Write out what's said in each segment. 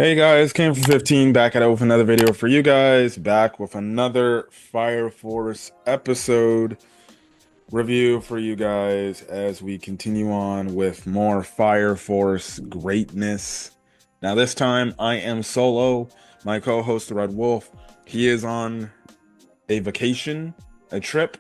Hey guys, came for 15 back at it with another video for you guys, back with another Fire Force episode review for you guys as we continue on with more Fire Force greatness. Now this time I am solo. My co-host the Red Wolf, he is on a vacation, a trip,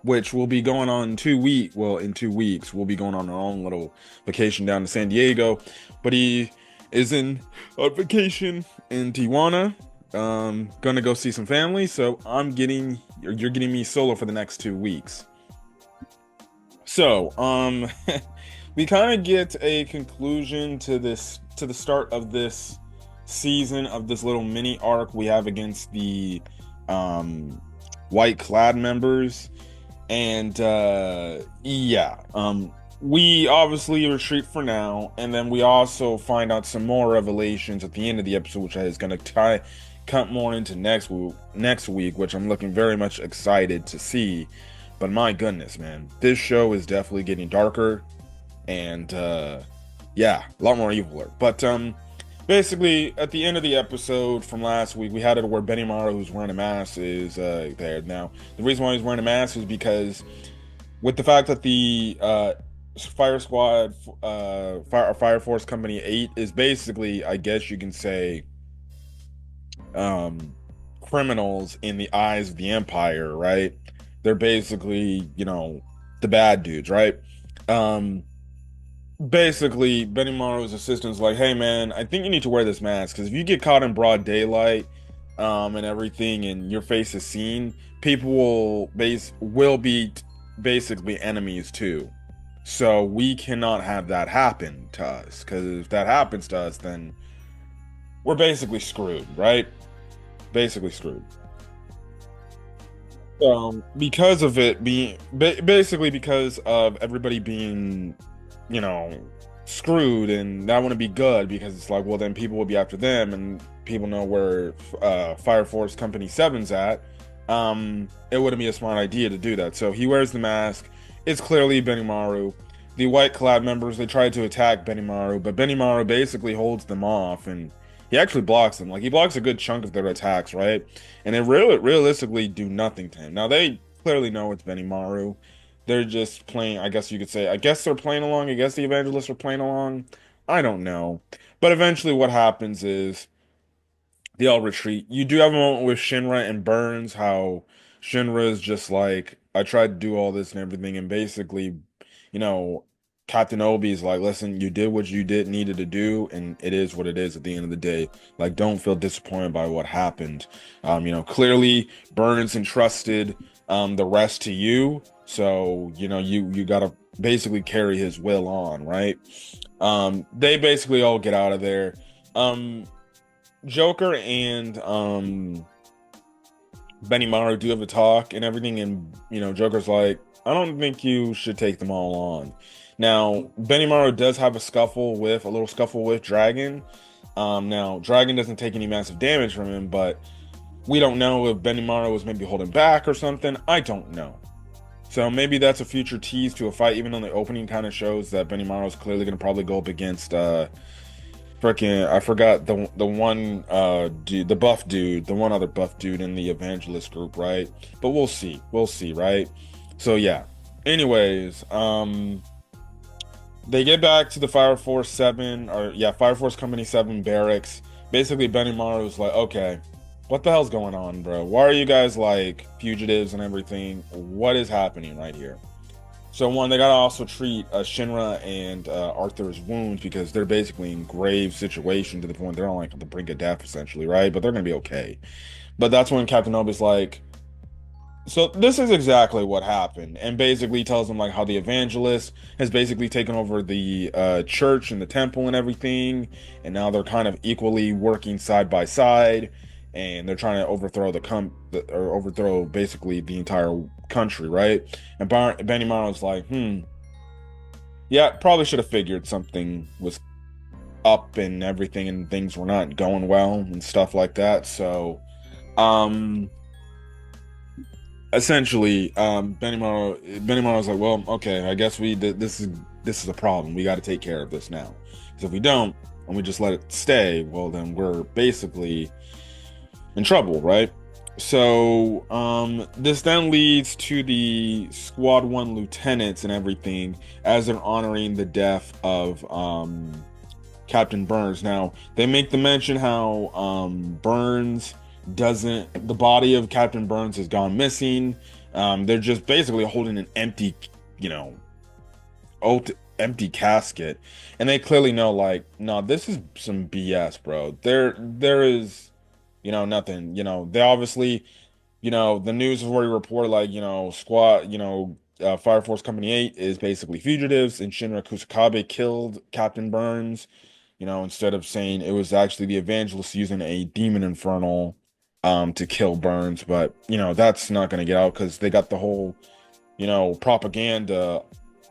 which will be going on 2 week. Well, in 2 weeks, we'll be going on our own little vacation down to San Diego. But he is on vacation in Tijuana. Gonna go see some family. So you're getting me solo for the next 2 weeks. So, we kind of get a conclusion to the start of this season of this little mini arc we have against the um white clad members. And yeah, we obviously retreat for now, and then we also find out some more revelations at the end of the episode, which is going to cut more into next week, which I'm looking very much excited to see. But my goodness, man, this show is definitely getting darker, and yeah, a lot more evil. But basically, at the end of the episode from last week, we had it where Benimaru, who's wearing a mask, is there. Now, the reason why he's wearing a mask is because with the fact that the Fire Squad, Fire Force Company 8 is basically, I guess you can say, criminals in the eyes of the Empire, right? They're basically, the bad dudes, right? Um, Basically, Benimaru's assistant's like, hey man, I think you need to wear this mask because if you get caught in broad daylight, and everything, and your face is seen, people will be basically enemies too. So we cannot have that happen to us, because if that happens to us, then we're basically screwed, right? Basically screwed. Because of it being basically because of everybody being, you know, screwed, and that wouldn't be good because it's like, well, then people will be after them, and people know where Fire Force Company Seven's at. It wouldn't be a smart idea to do that. So he wears the mask. It's clearly Benimaru. The White Cloud members, they tried to attack Benimaru, but Benimaru basically holds them off, and he actually blocks them. Like, he blocks a good chunk of their attacks, right? And they really realistically do nothing to him. Now they clearly know it's Benimaru. They're just playing, I guess you could say. I guess they're playing along. I guess the evangelists are playing along. I don't know. But eventually what happens is they all retreat. You do have a moment with Shinra and Burns, how Shinra is just like, I tried to do all this and everything, and basically, you know, Captain Obi's like, listen, you did what you did needed to do, and it is what it is at the end of the day. Like, don't feel disappointed by what happened. Clearly Burns entrusted the rest to you. So, you gotta basically carry his will on, right? They basically all get out of there. Joker and Benimaru do have a talk and everything, and Joker's like, I don't think you should take them all on. Now, Benimaru does have a little scuffle with Dragon. Now Dragon doesn't take any massive damage from him, but we don't know if Benimaru was maybe holding back or something. I don't know. So maybe that's a future tease to a fight, even though the opening kind of shows that Benimaru is clearly going to probably go up against freaking, I forgot the one dude, the buff dude, the one other buff dude in the evangelist group, right? But we'll see. We'll see, right? So yeah. Anyways, they get back to the Fire Force 7, or yeah, Fire Force Company 7 barracks. Basically, Benimaru's like, okay, what the hell's going on, bro? Why are you guys like fugitives and everything? What is happening right here? So one, they gotta also treat Shinra and Arthur's wounds because they're basically in grave situation to the point they're on like the brink of death essentially, right? But they're gonna be okay. But that's when Captain Obi's like, so this is exactly what happened, and basically tells them like how the evangelist has basically taken over the church and the temple and everything, and now they're kind of equally working side by side, and they're trying to overthrow basically the entire country, right? And Benny Maro's like, yeah, probably should have figured something was up and everything, and things were not going well and stuff like that. So, essentially, Benny Maro's like, well, okay, I guess this is a problem. We got to take care of this now. Because if we don't, and we just let it stay, well, then we're basically in trouble, right? So, this then leads to the Squad 1 lieutenants and everything as they're honoring the death of Captain Burns. Now, they make the mention how Burns doesn't, the body of Captain Burns has gone missing. They're just basically holding an empty, you know, empty casket, and they clearly know, like, no, this is some BS, bro. There is, nothing. They obviously, the news has already reported, like, Fire Force Company 8 is basically fugitives, and Shinra Kusakabe killed Captain Burns, instead of saying it was actually the Evangelist using a demon infernal to kill Burns. But, that's not going to get out because they got the whole, propaganda,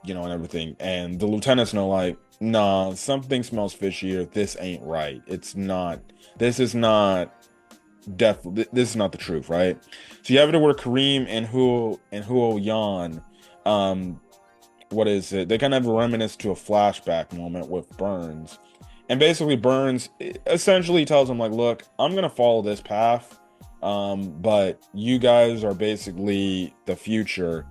and everything. And the lieutenants know, like, nah, something smells fishy, or this ain't right. This is not this is not the truth, right? So you have it where Kareem and Huo Yan, what is it? They kind of have a reminisce to a flashback moment with Burns. And basically Burns essentially tells him, like, look, I'm gonna follow this path. But you guys are basically the future,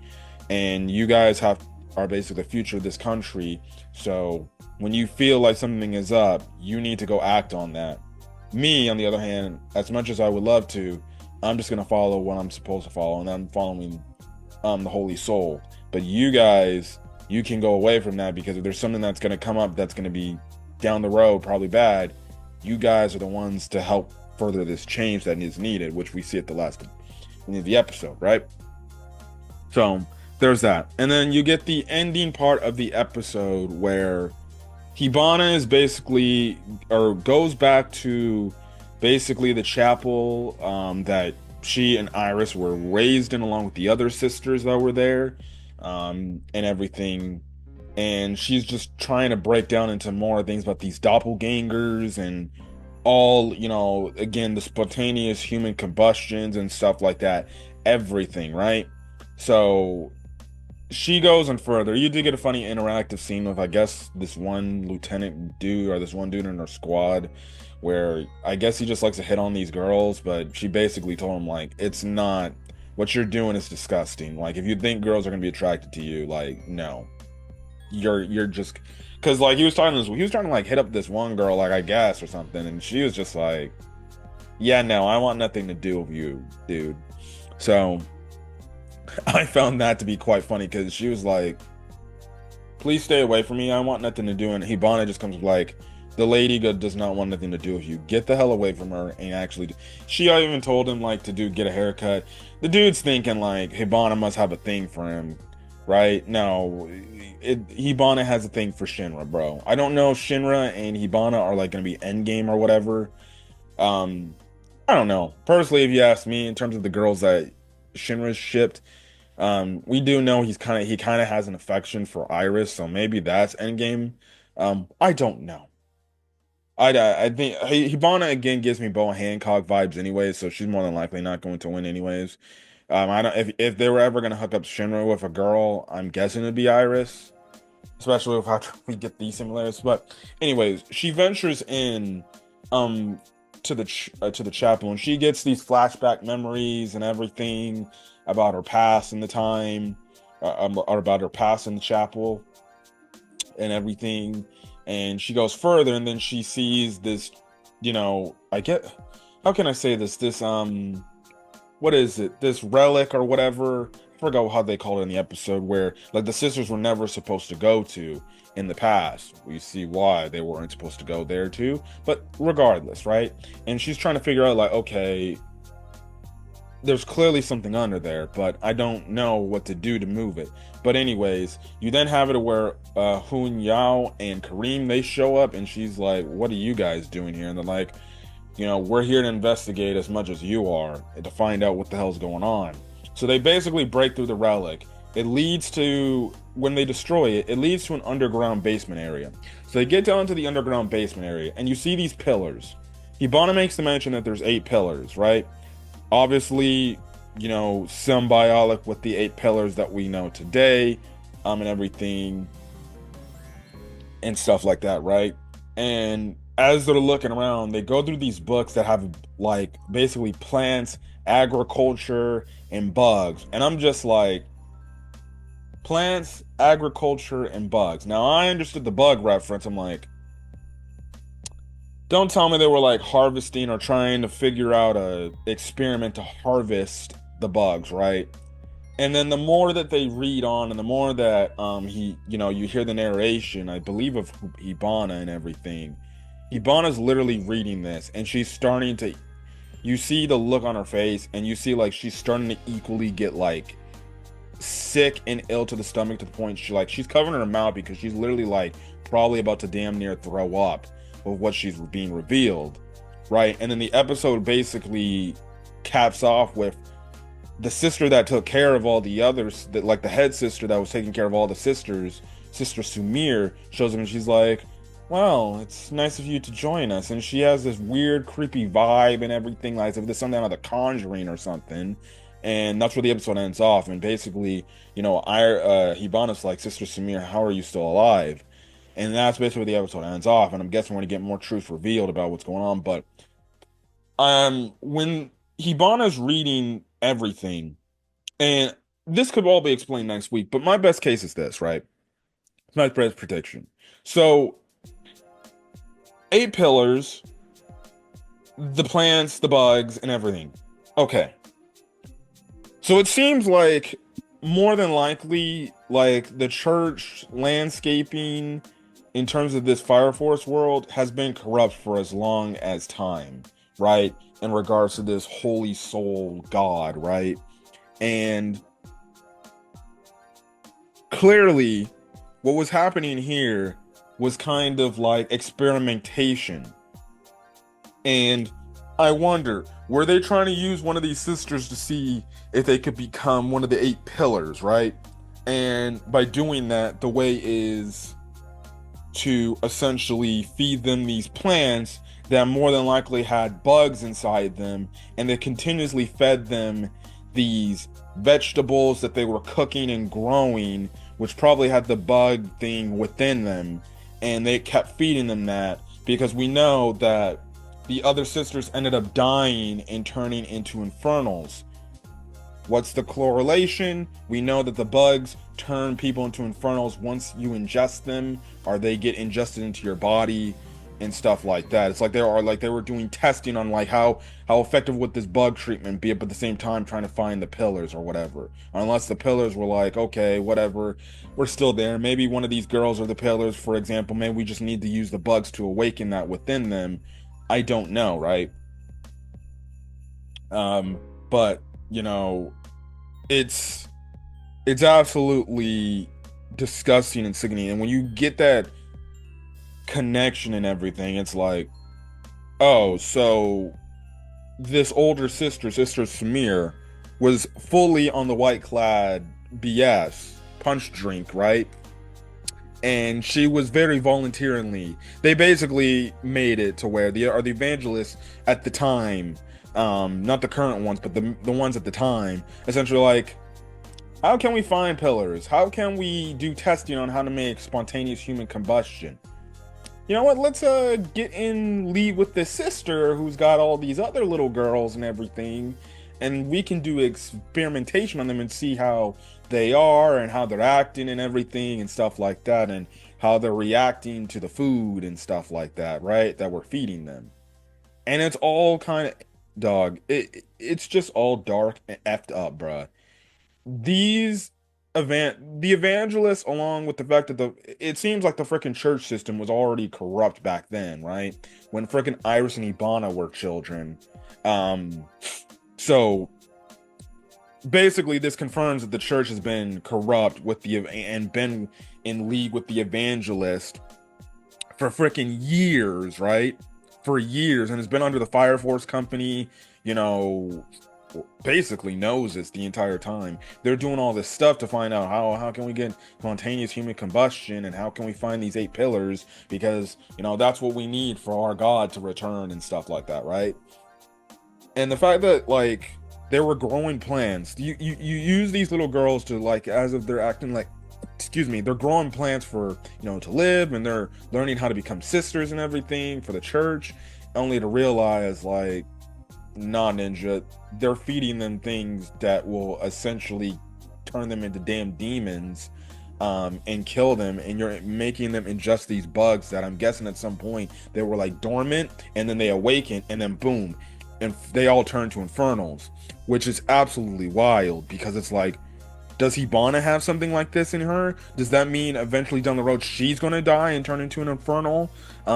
and you guys are basically the future of this country. So when you feel like something is up, you need to go act on that. Me, on the other hand, as much as I would love to, I'm just gonna follow what I'm supposed to follow, and I'm following the Holy Soul. But you guys, you can go away from that, because if there's something that's gonna come up that's gonna be down the road, probably bad, you guys are the ones to help further this change that is needed, which we see at the last of the episode, right? So there's that. And then you get the ending part of the episode where Hibana is basically, or goes back to basically the chapel that she and Iris were raised in, along with the other sisters that were there, and everything. And she's just trying to break down into more things about these doppelgangers and all, again, the spontaneous human combustions and stuff like that. Everything, right? So she goes on further. You did get a funny interactive scene with, I guess, this one lieutenant dude, or this one dude in her squad, where I guess he just likes to hit on these girls, but she basically told him, like, it's not, what you're doing is disgusting. Like, if you think girls are gonna be attracted to you, like, no. You're just, because, like, he was trying to, like, hit up this one girl, like, I guess, or something, and she was just like, yeah, no, I want nothing to do with you, dude. So I found that to be quite funny, because she was like, please stay away from me, I want nothing to do. And Hibana just comes like, the lady does not want nothing to do with you, get the hell away from her. And actually, she even told him, like, to get a haircut. The dude's thinking, like, Hibana must have a thing for him, right? No, Hibana has a thing for Shinra, bro. I don't know if Shinra and Hibana are, like, gonna be endgame or whatever. I don't know. Personally, if you ask me, in terms of the girls that Shinra's shipped, we do know he kind of has an affection for Iris, so maybe that's endgame. I don't know. I think Hibana again gives me Boa Hancock vibes anyway, so she's more than likely not going to win anyways. I don't, if they were ever gonna hook up Shinra with a girl, I'm guessing it'd be Iris, especially if after we get these similarities. But anyways, she ventures in to the chapel, and she gets these flashback memories and everything about her past and the time, or about her past in the chapel and everything. And she goes further, and then she sees this, how can I say this? This what is it? This relic or whatever. I forgot how they called it in the episode, where, like, the sisters were never supposed to go to in the past. We see why they weren't supposed to go there too, but regardless, right? And she's trying to figure out, like, okay, there's clearly something under there, but I don't know what to do to move it. But anyways, you then have it where Hun Yao and Kareem, they show up, and she's like, what are you guys doing here? And they're like, we're here to investigate as much as you are, to find out what the hell's going on. So they basically break through the relic. It leads to, when they destroy it, it leads to an underground basement area. So they get down to the underground basement area, and you see these pillars. Hibana makes the mention that there's 8 pillars, right? Obviously, symbiotic with the 8 pillars that we know today, and everything, and stuff like that, right? And as they're looking around, they go through these books that have like basically plants, agriculture, and bugs. And I'm just like, plants, agriculture, and bugs. Now I understood the bug reference. I'm like, don't tell me they were like harvesting or trying to figure out a experiment to harvest the bugs, right? And then the more that they read on and the more that you hear the narration, I believe of Hibana and everything. Hibana's literally reading this and she's starting to, you see the look on her face and you see like she's starting to equally get like sick and ill to the stomach to the point she's covering her mouth because she's literally like probably about to damn near throw up with what she's being revealed, right? And then the episode basically caps off with the sister that took care of all the others, that like the head sister that was taking care of all the sisters, Sister Sumir, shows up and she's like, well, it's nice of you to join us. And she has this weird, creepy vibe and everything, like as if there's something out of The Conjuring or something. And that's where the episode ends off. And basically, Hibana's like, Sister Sumir, how are you still alive? And that's basically where the episode ends off. And I'm guessing we're gonna get more truth revealed about what's going on. But when Hibana's reading everything, and this could all be explained next week, but my best case is this, right? My best prediction. So, 8 pillars, the plants, the bugs, and everything. Okay. So it seems like more than likely, like the church landscaping in terms of this Fire Force world has been corrupt for as long as time, right? In regards to this holy soul god, right? And clearly, what was happening here was kind of like experimentation. And I wonder, were they trying to use one of these sisters to see if they could become one of the 8 pillars, right? And by doing that, the way is to essentially feed them these plants that more than likely had bugs inside them, and they continuously fed them these vegetables that they were cooking and growing, which probably had the bug thing within them, and they kept feeding them that because we know that the other sisters ended up dying and turning into infernals. What's the correlation? We know that the bugs turn people into infernals once you ingest them, or they get ingested into your body and stuff like that. It's like they were doing testing on like how effective would this bug treatment be, but at the same time trying to find the pillars or whatever. Unless the pillars were like, okay, whatever, we're still there. Maybe one of these girls are the pillars, for example. Maybe we just need to use the bugs to awaken that within them. I don't know, right? But it's absolutely disgusting and sickening. And when you get that connection and everything, it's like, oh, so this older sister, Sister Samir, was fully on the white clad BS punch drink, right? And she was very voluntarily. They basically made it to where the evangelists at the time, not the current ones, but the ones at the time, essentially like, how can we find pillars? How can we do testing on how to make spontaneous human combustion? You know what? Let's get in lead with this sister who's got all these other little girls and everything, and we can do experimentation on them and see how they are and how they're acting and everything and stuff like that, and how they're reacting to the food and stuff like that, right? That we're feeding them. And it's all kind of, dog, it's just all dark and effed up, bruh. These the evangelists, along with the fact that it seems like the freaking church system was already corrupt back then, right? When freaking Iris and Hibana were children. So basically this confirms that the church has been corrupt and been in league with the evangelist for freaking years, right? For years, and has been under the Fire Force company, basically knows this the entire time. They're doing all this stuff to find out how can we get spontaneous human combustion, and how can we find these 8 pillars, because that's what we need for our God to return and stuff like that, right? And the fact that like they were growing plants, you use these little girls to like, as if they're acting like excuse me, they're growing plants for, to live, and they're learning how to become sisters and everything for the church, only to realize, like, nah, ninja, they're feeding them things that will essentially turn them into damn demons, and kill them, and you're making them ingest these bugs that I'm guessing at some point they were like dormant, and then they awaken, and then boom, and they all turn to infernals, which is absolutely wild, because it's like, does Hibana have something like this in her? Does that mean eventually down the road she's gonna die and turn into an infernal,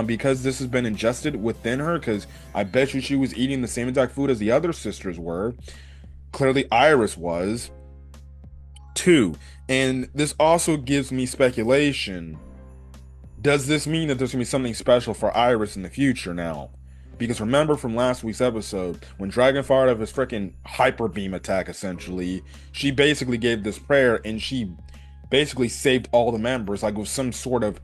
because this has been ingested within her? Because I bet you she was eating the same exact food as the other sisters were. Clearly Iris was too. And this also gives me speculation. Does this mean that there's gonna be something special for Iris in the future now? Because remember from last week's episode, when Dragon fired up his freaking hyper beam attack, essentially, she basically gave this prayer, and she basically saved all the members, like with some sort of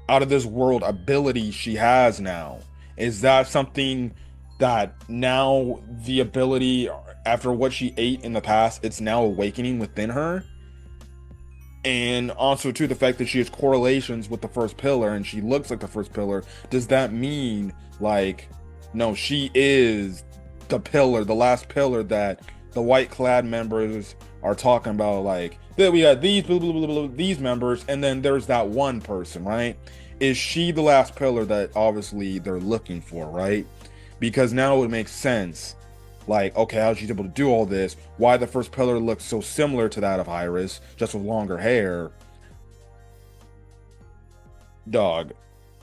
out of this world ability she has now. Is that something that now the ability, after what she ate in the past, it's now awakening within her? And also too, the fact that she has correlations with the first pillar and she looks like the first pillar, does that mean, like, no, she is the pillar, the last pillar that the white clad members are talking about? Like, that we got these blah, blah, blah, blah, these members, and then there's that one person, right? Is she the last pillar that obviously they're looking for, right? Because now it would make sense. Like, okay, how she's able to do all this? Why the first pillar looks so similar to that of Iris, just with longer hair? Dog,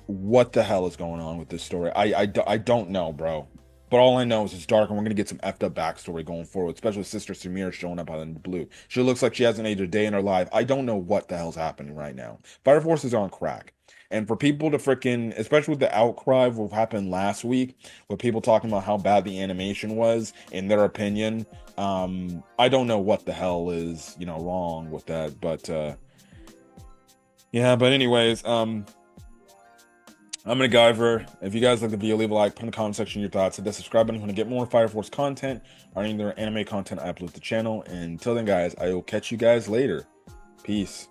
what the hell is going on with this story? I don't know, bro. But all I know is it's dark, and we're gonna get some effed up backstory going forward, especially with Sister Samir showing up out of the blue. She looks like she hasn't aged a day in her life. I don't know what the hell's happening right now. Fire Force is on crack. And for people to freaking, especially with the outcry of what happened last week, with people talking about how bad the animation was, in their opinion, I don't know what the hell is, wrong with that. But yeah, but anyways, I'm gonna Guyver. If you guys like the video, leave a like, put in the comment section your thoughts, hit that subscribe button if you want to get more Fire Force content or any other anime content I upload to the channel. And until then, guys, I will catch you guys later. Peace.